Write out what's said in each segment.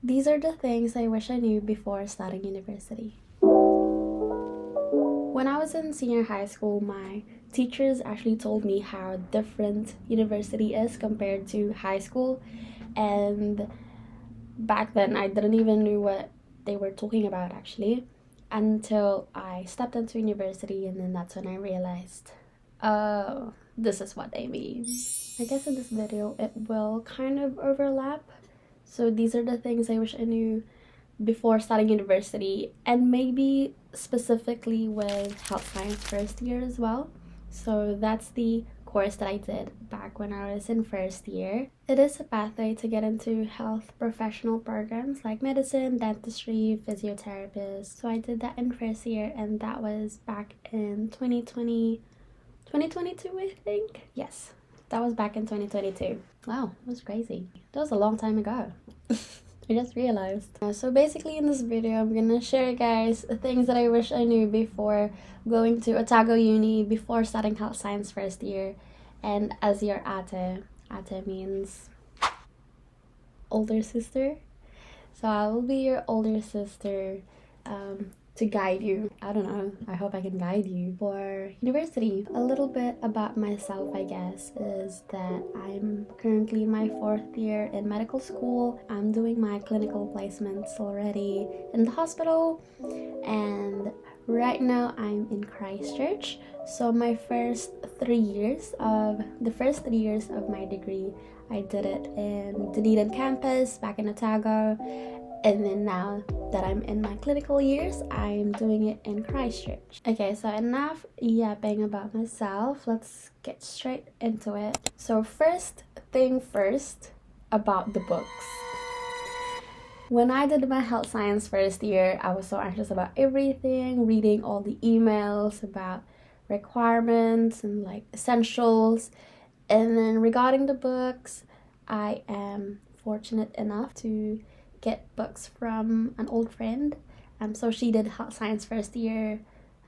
These are the things I wish I knew before starting university. When I was in senior high school, my teachers actually told me how different university is compared to high school, and back then I didn't even know what they were talking about actually until I stepped into university, and then that's when I realized, oh, this is what they mean. I guess in this video it will kind of overlap. So these are the things I wish I knew before starting university, and maybe specifically with health science first year as well. So that's the course that I did back when I was in first year. It is a pathway to get into health professional programs like medicine, dentistry, physiotherapist. So I did that in first year, and that was back in 2022, I think. Yes, that was back in 2022. Wow, that was crazy. That was a long time ago. I just realized. So basically in this video, I'm gonna share guys things that I wish I knew before going to Otago Uni, before starting health science first year. And as your ate means older sister. So I will be your older sister to guide you. I don't know, I hope I can guide you for university. A little bit about myself, I guess, is that I'm currently in my 4th year in medical school. I'm doing my clinical placements already in the hospital, and right now I'm in Christchurch. So my first 3 years of my degree, I did it in Dunedin campus back in Otago, and then now that I'm in my clinical years, I'm doing it in Christchurch. Okay, so enough yapping about myself. Let's get straight into it. So first thing first, about the books. When I did my health science first year, I was so anxious about everything, reading all the emails about requirements and like essentials. And then regarding the books, I am fortunate enough to get books from an old friend. So she did health science first year,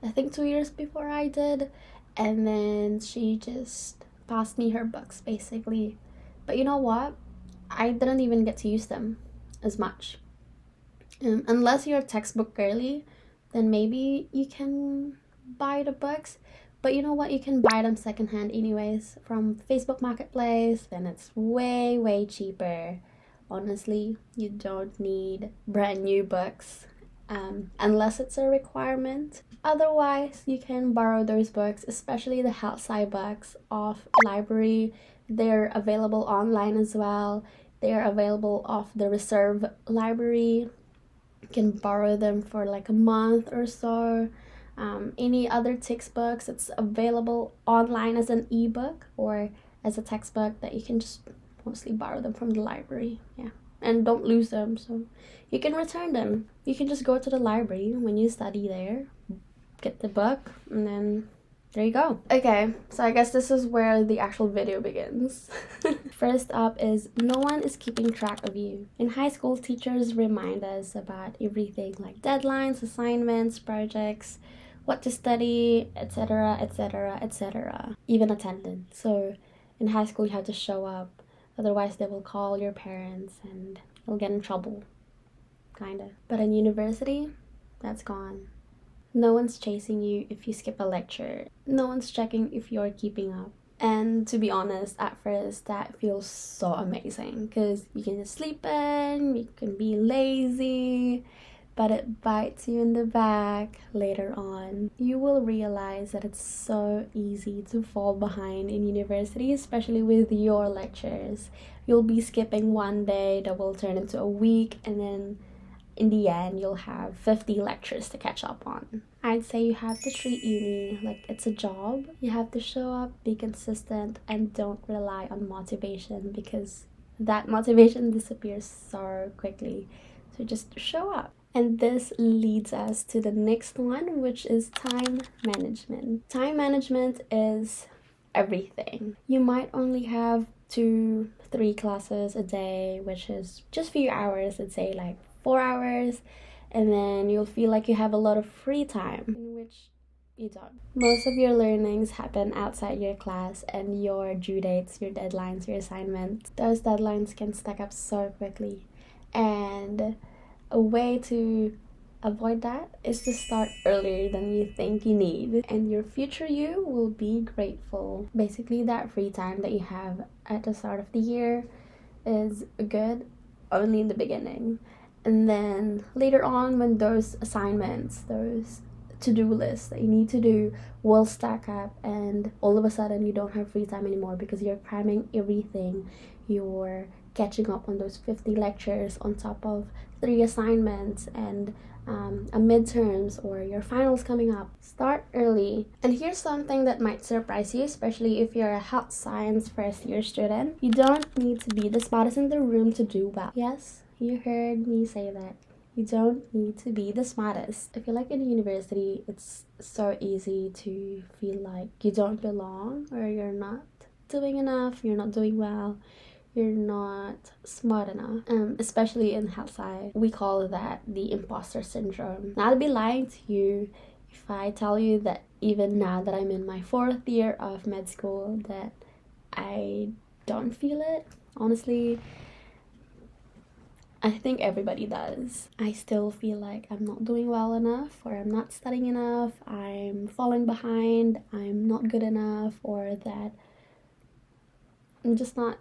I think 2 years before I did, and then she just passed me her books basically. But you know what? I didn't even get to use them as much. Unless you're a textbook girly, then maybe you can buy the books. But you know what? You can buy them secondhand anyways from Facebook Marketplace, and it's way cheaper. Honestly, you don't need brand new books unless it's a requirement. Otherwise, you can borrow those books, especially the health sci books, off library. They're available online as well. They're available off the reserve library. You can borrow them for like a month or so. Any other textbooks, it's available online as an ebook or as a textbook that you can just mostly borrow them from the library. Yeah, and don't lose them, so you can return them. You can just go to the library when you study there, get the book, and then there you go. Okay, so I guess this is where the actual video begins. First up is no one is keeping track of you. In high school, teachers remind us about everything like deadlines, assignments, projects, what to study, etc, etc, etc, even attendance. So in high school you have to show up, otherwise they will call your parents and you'll get in trouble, kinda. But in university, that's gone. No one's chasing you if you skip a lecture. No one's checking if you're keeping up. And to be honest, at first that feels so amazing because you can just sleep in, you can be lazy, but it bites you in the back later on. You will realize that it's so easy to fall behind in university, especially with your lectures. You'll be skipping one day that will turn into a week, and then in the end you'll have 50 lectures to catch up on. I'd say you have to treat uni like it's a job. You have to show up, be consistent, and don't rely on motivation because that motivation disappears so quickly. So just show up. And this leads us to the next one, which is time management. Time management is everything. You might only have 2-3 classes a day, which is just a few hours, let's say like 4 hours, and then you'll feel like you have a lot of free time, in which you don't. Most of your learnings happen outside your class, and your due dates, your deadlines, your assignments, those deadlines can stack up so quickly. And a way to avoid that is to start earlier than you think you need, and your future you will be grateful. Basically, that free time that you have at the start of the year is good only in the beginning, and then later on, when those assignments, those to-do lists that you need to do will stack up, and all of a sudden you don't have free time anymore because you're cramming everything, you're catching up on those 50 lectures on top of 3 assignments and a midterms or your finals coming up. Start early. And here's something that might surprise you, especially if you're a health science first year student. You don't need to be the smartest in the room to do well. Yes, you heard me say that. You don't need to be the smartest. I feel like in university, it's so easy to feel like you don't belong, or you're not doing enough, you're not doing well, you're not smart enough. Especially in health science, we call that the imposter syndrome. Now, I'd be lying to you if I tell you that even now that I'm in my 4th year of med school, that I don't feel it. Honestly, I think everybody does. I still feel like I'm not doing well enough, or I'm not studying enough, I'm falling behind, I'm not good enough, or that I'm just not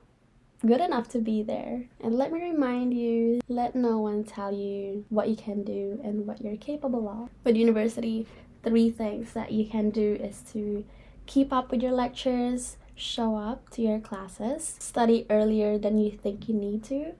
good enough to be there. And let me remind you, let no one tell you what you can do and what you're capable of. With university, 3 things that you can do is to keep up with your lectures, show up to your classes, study earlier than you think you need to,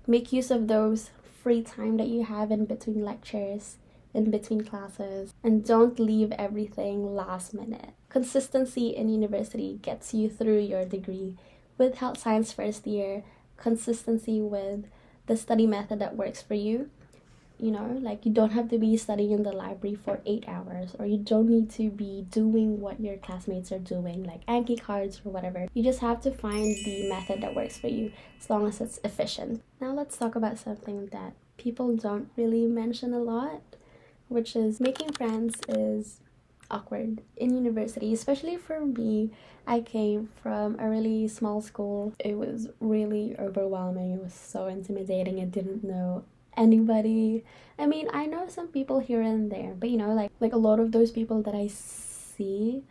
make use of those free time that you have in between lectures, in between classes, and don't leave everything last minute. Consistency in university gets you through your degree. With health science first year, consistency with the study method that works for you. You know, like, you don't have to be studying in the library for 8 hours, or you don't need to be doing what your classmates are doing, like Anki cards or whatever. You just have to find the method that works for you, as long as it's efficient. Now let's talk about something that people don't really mention a lot, which is making friends is awkward in university, especially for me. I came from a really small school. It was really overwhelming. It was so intimidating. I didn't know anybody. I mean, I know some people here and there, but you know, like a lot of those people that I see,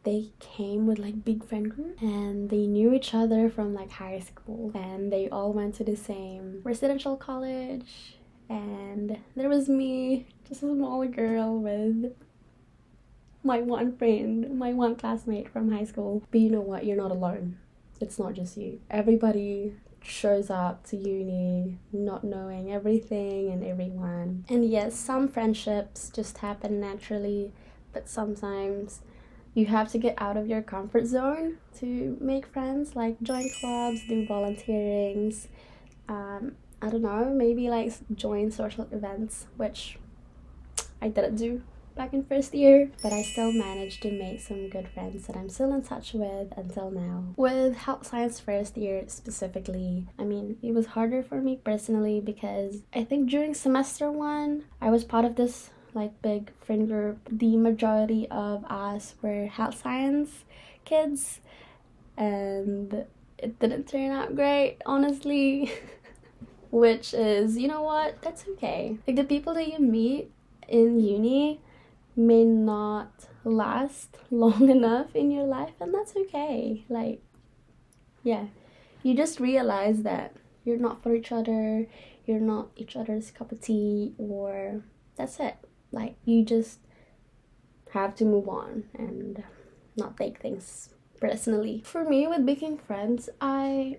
they came with like big friend group, and they knew each other from like high school, and they all went to the same residential college, and there was me, just a small girl with my one friend, my one classmate from high school. But you know what? You're not alone. It's not just you. Everybody shows up to uni not knowing everything and everyone. And yes, some friendships just happen naturally, but sometimes you have to get out of your comfort zone to make friends, like join clubs, do volunteerings, I don't know, maybe like join social events, which I didn't do back in first year, but I still managed to make some good friends that I'm still in touch with until now. With health science first year specifically, I mean, it was harder for me personally because I think during semester 1, I was part of this like big friend group. The majority of us were health science kids, and it didn't turn out great, honestly. Which is, you know what, that's okay. Like, the people that you meet in uni may not last long enough in your life, and that's okay. Like, yeah, you just realize that you're not for each other, you're not each other's cup of tea, or that's it. Like, you just have to move on and not take things personally. For me, with making friends, I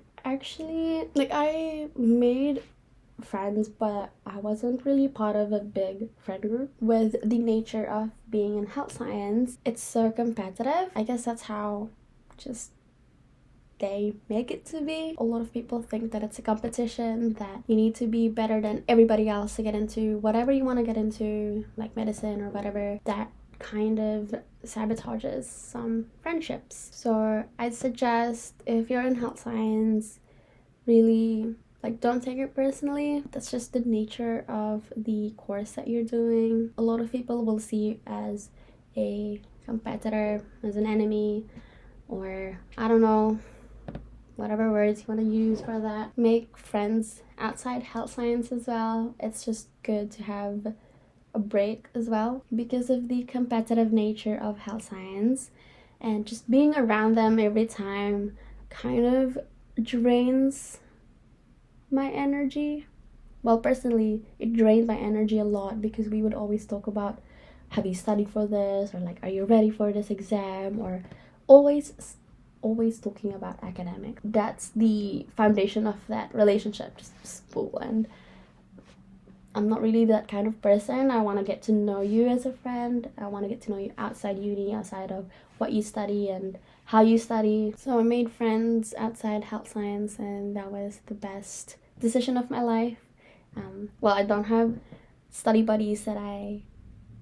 made friends, but I wasn't really part of a big friend group. With the nature of being in health science, it's so competitive. I guess that's how just they make it to be. A lot of people think that it's a competition, that you need to be better than everybody else to get into whatever you want to get into, like medicine or whatever. That kind of sabotages some friendships. So I'd suggest, if you're in health science, really, like, don't take it personally. That's just the nature of the course that you're doing. A lot of people will see you as a competitor, as an enemy, or I don't know, whatever words you want to use for that. Make friends outside health science as well. It's just good to have a break as well because of the competitive nature of health science, and just being around them every time kind of drains my energy. Well, personally, it drained my energy a lot because we would always talk about, have you studied for this, or like, are you ready for this exam, or always talking about academics. That's the foundation of that relationship, just school. And I'm not really that kind of person. I want to get to know you as a friend. I want to get to know you outside uni, outside of what you study and how you study. So I made friends outside health science, and that was the best decision of my life. Well, I don't have study buddies that I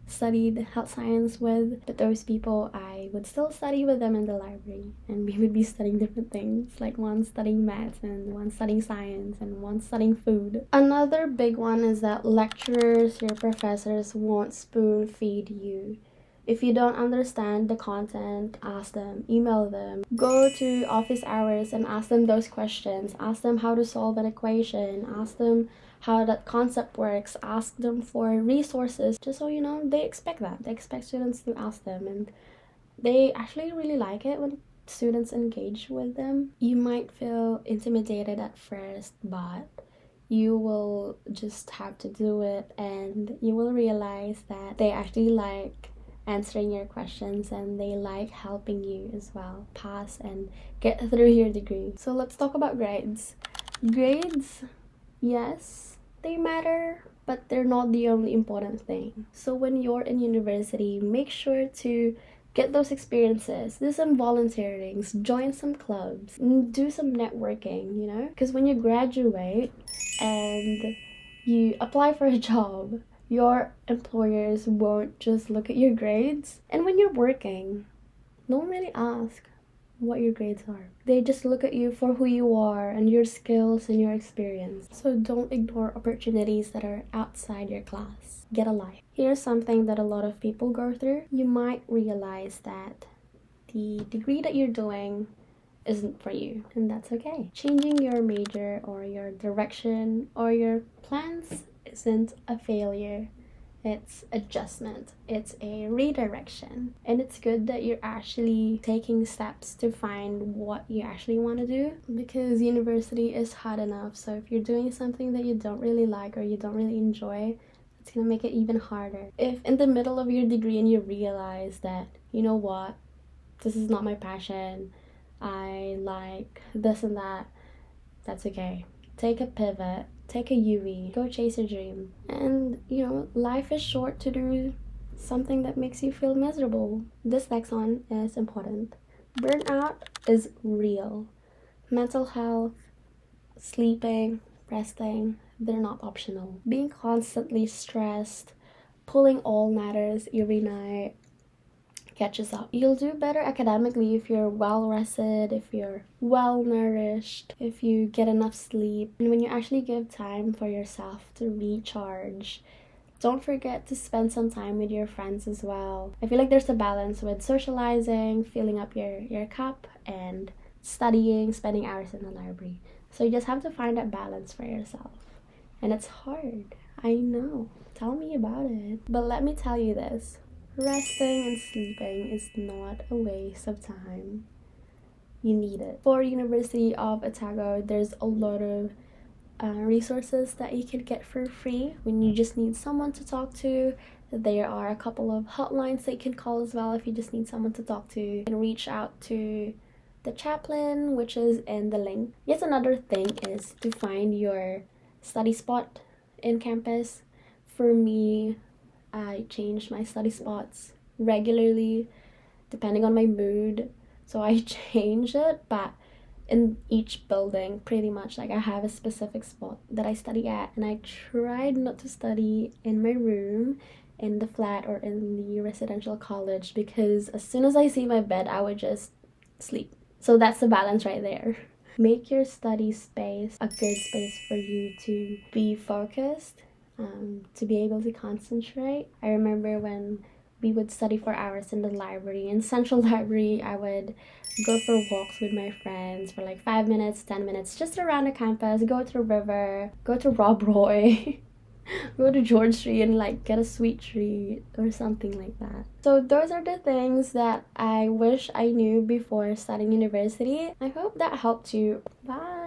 studied health science with, but those people, I would still study with them in the library, and we would be studying different things, like one studying maths and one studying science and one studying food. Another big one is that lecturers, your professors, won't spoon feed you. If you don't understand the content, ask them, email them, go to office hours and ask them those questions. Ask them how to solve an equation, ask them how that concept works, ask them for resources. Just so you know, they expect that. They expect students to ask them, and they actually really like it when students engage with them. You might feel intimidated at first, but you will just have to do it, and you will realize that they actually like answering your questions, and they like helping you as well pass and get through your degree. So let's talk about grades. Grades, yes, they matter, but they're not the only important thing. So when you're in university, make sure to get those experiences, do some volunteerings, join some clubs, do some networking, you know? Because when you graduate and you apply for a job, your employers won't just look at your grades. And when you're working, don't really ask what your grades are. They just look at you for who you are and your skills and your experience. So don't ignore opportunities that are outside your class. Get a life. Here's something that a lot of people go through. You might realize that the degree that you're doing isn't for you, and that's okay. Changing your major or your direction or your plans isn't a failure. It's adjustment. It's a redirection. And it's good that you're actually taking steps to find what you actually want to do, because university is hard enough. So if you're doing something that you don't really like or you don't really enjoy, it's gonna make it even harder. If in the middle of your degree and you realize that, you know what, this is not my passion, I like this and that, that's okay. Take a pivot, take a UE, go chase your dream. And you know, life is short to do something that makes you feel miserable. This next one is important. Burnout is real. Mental health, sleeping, resting, they're not optional. Being constantly stressed, pulling all-nighters every night, catches up. You'll do better academically if you're well rested, if you're well nourished, if you get enough sleep, and when you actually give time for yourself to recharge. Don't forget to spend some time with your friends as well. I feel like there's a balance with socializing, filling up your cup, and studying, spending hours in the library. So you just have to find that balance for yourself. And it's hard, I know. Tell me about it. But let me tell you this. Resting and sleeping is not a waste of time. You need it. For University of Otago, there's a lot of resources that you can get for free when you just need someone to talk to. There are a couple of hotlines that you can call as well if you just need someone to talk to. You can reach out to the chaplain, which is in the link. Yet another thing is to find your study spot in campus. For me, I change my study spots regularly depending on my mood, so I change it, but in each building pretty much, like, I have a specific spot that I study at, and I tried not to study in my room, in the flat, or in the residential college, because as soon as I see my bed I would just sleep. So that's the balance right there. Make your study space a good space for you to be focused, to be able to concentrate. I remember when we would study for hours in the library. In Central Library, I would go for walks with my friends for like 5 minutes, 10 minutes, just around the campus, go to the river, go to Rob Roy, go to George Street and like get a sweet treat or something like that. So those are the things that I wish I knew before starting university. I hope that helped you. Bye!